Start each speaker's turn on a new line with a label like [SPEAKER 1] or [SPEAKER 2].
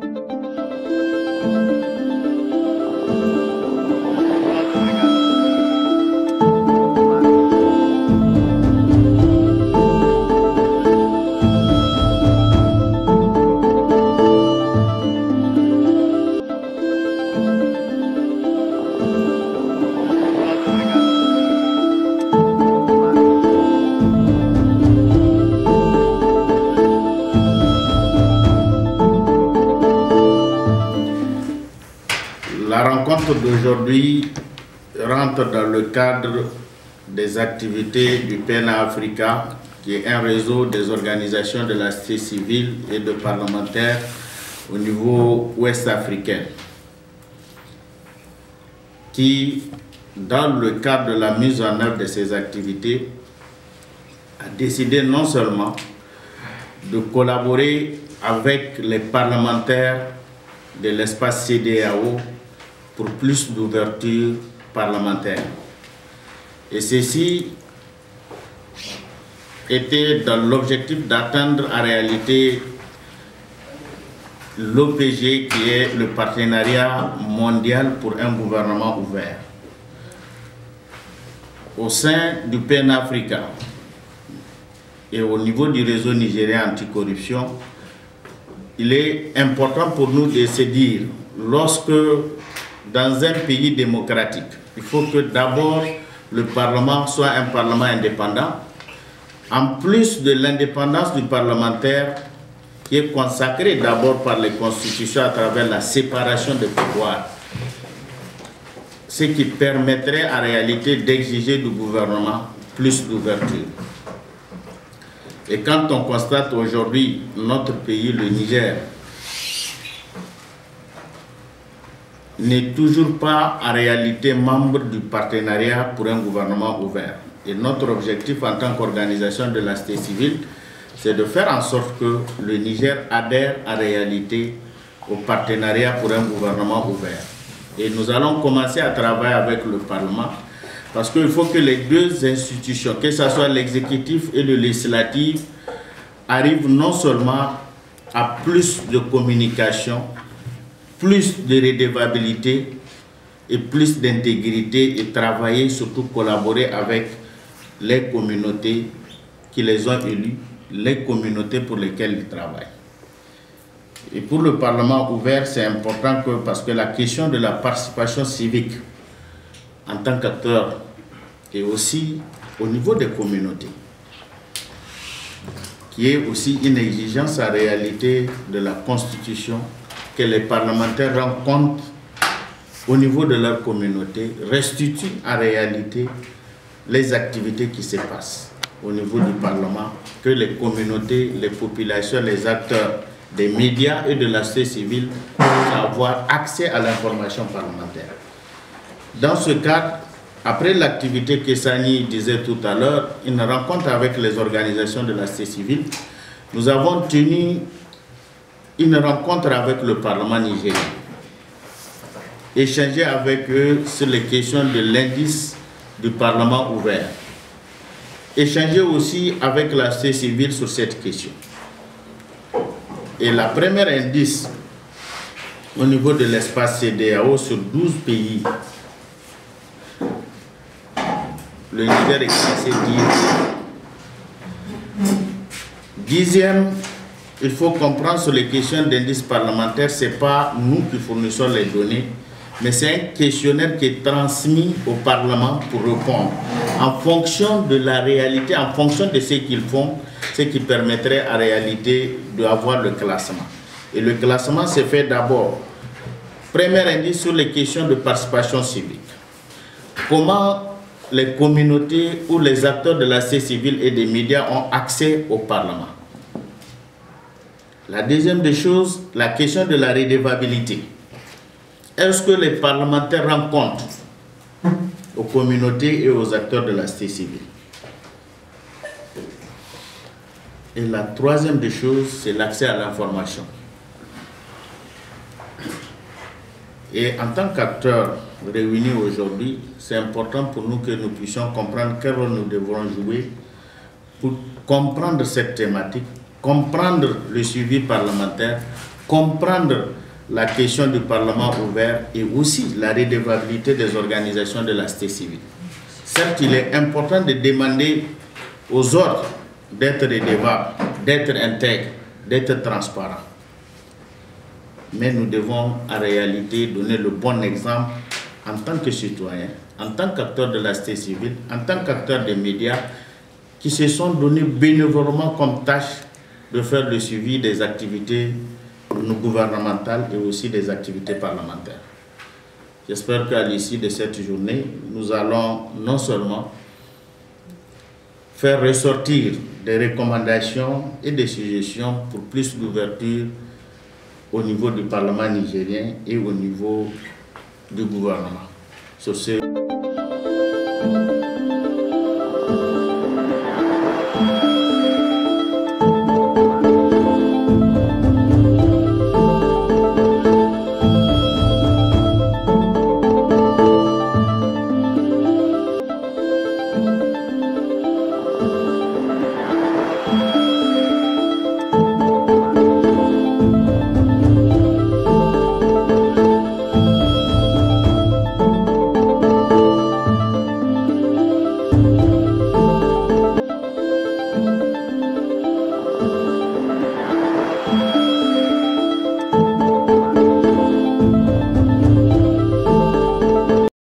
[SPEAKER 1] La rencontre d'aujourd'hui rentre dans le cadre des activités du PNA Africa, qui est un réseau des organisations de la société civile et de parlementaires au niveau ouest africain, qui, dans le cadre de la mise en œuvre de ces activités, a décidé non seulement de collaborer avec les parlementaires de l'espace CEDEAO pour plus d'ouverture parlementaire. Et ceci était dans l'objectif d'atteindre en réalité l'OPG, qui est le partenariat mondial pour un gouvernement ouvert. Au sein du PNA Africa et au niveau du réseau nigérien anticorruption, il est important pour nous de se dire, lorsque dans un pays démocratique, il faut que d'abord le Parlement soit un Parlement indépendant, en plus de l'indépendance du parlementaire qui est consacrée d'abord par les constitutions à travers la séparation des pouvoirs, ce qui permettrait en réalité d'exiger du gouvernement plus d'ouverture. Et quand on constate aujourd'hui notre pays, le Niger, n'est toujours pas en réalité membre du partenariat pour un gouvernement ouvert. Et notre objectif en tant qu'organisation de la société civile, c'est de faire en sorte que le Niger adhère en réalité au partenariat pour un gouvernement ouvert. Et nous allons commencer à travailler avec le Parlement, parce qu'il faut que les deux institutions, que ce soit l'exécutif et le législatif, arrivent non seulement à plus de communication, plus de redevabilité et plus d'intégrité, et travailler, surtout collaborer avec les communautés qui les ont élus, les communautés pour lesquelles ils travaillent. Et pour le Parlement ouvert, c'est important parce que la question de la participation civique en tant qu'acteur et aussi au niveau des communautés, qui est aussi une exigence en réalité de la Constitution, que les parlementaires rencontrent au niveau de leur communauté, restituent en réalité les activités qui se passent au niveau du Parlement, que les communautés, les populations, les acteurs des médias et de la société civile puissent avoir accès à l'information parlementaire. Dans ce cadre, après l'activité que Sani disait tout à l'heure, une rencontre avec les organisations de la société civile, nous avons tenu une rencontre avec le Parlement nigérien, échanger avec eux sur les questions de l'indice du Parlement ouvert, échanger aussi avec la société civile sur cette question. Et la première indice au niveau de l'espace CEDEAO sur 12 pays, le Niger est classé 10e. Il faut comprendre sur les questions d'indice parlementaire, ce n'est pas nous qui fournissons les données, mais c'est un questionnaire qui est transmis au Parlement pour répondre en fonction de la réalité, en fonction de ce qu'ils font, ce qui permettrait en réalité d'avoir le classement. Et le classement se fait d'abord, premier indice sur les questions de participation civique. Comment les communautés ou les acteurs de la société civile et des médias ont accès au Parlement. La deuxième des choses, la question de la redevabilité. Est-ce que les parlementaires rendent compte aux communautés et aux acteurs de la société civile? Et la troisième des choses, c'est l'accès à l'information. Et en tant qu'acteurs réunis aujourd'hui, c'est important pour nous que nous puissions comprendre quel rôle nous devrons jouer pour comprendre cette thématique, comprendre le suivi parlementaire, comprendre la question du Parlement ouvert et aussi la redevabilité des organisations de la société civile. Certes, il est important de demander aux autres d'être redevables, d'être intègres, d'être transparents. Mais nous devons en réalité donner le bon exemple en tant que citoyens, en tant qu'acteurs de la société civile, en tant qu'acteurs des médias qui se sont donnés bénévolement comme tâche de faire le suivi des activités gouvernementales et aussi des activités parlementaires. J'espère qu'à l'issue de cette journée, nous allons non seulement faire ressortir des recommandations et des suggestions pour plus d'ouverture au niveau du Parlement nigérien et au niveau du gouvernement. Sur ce...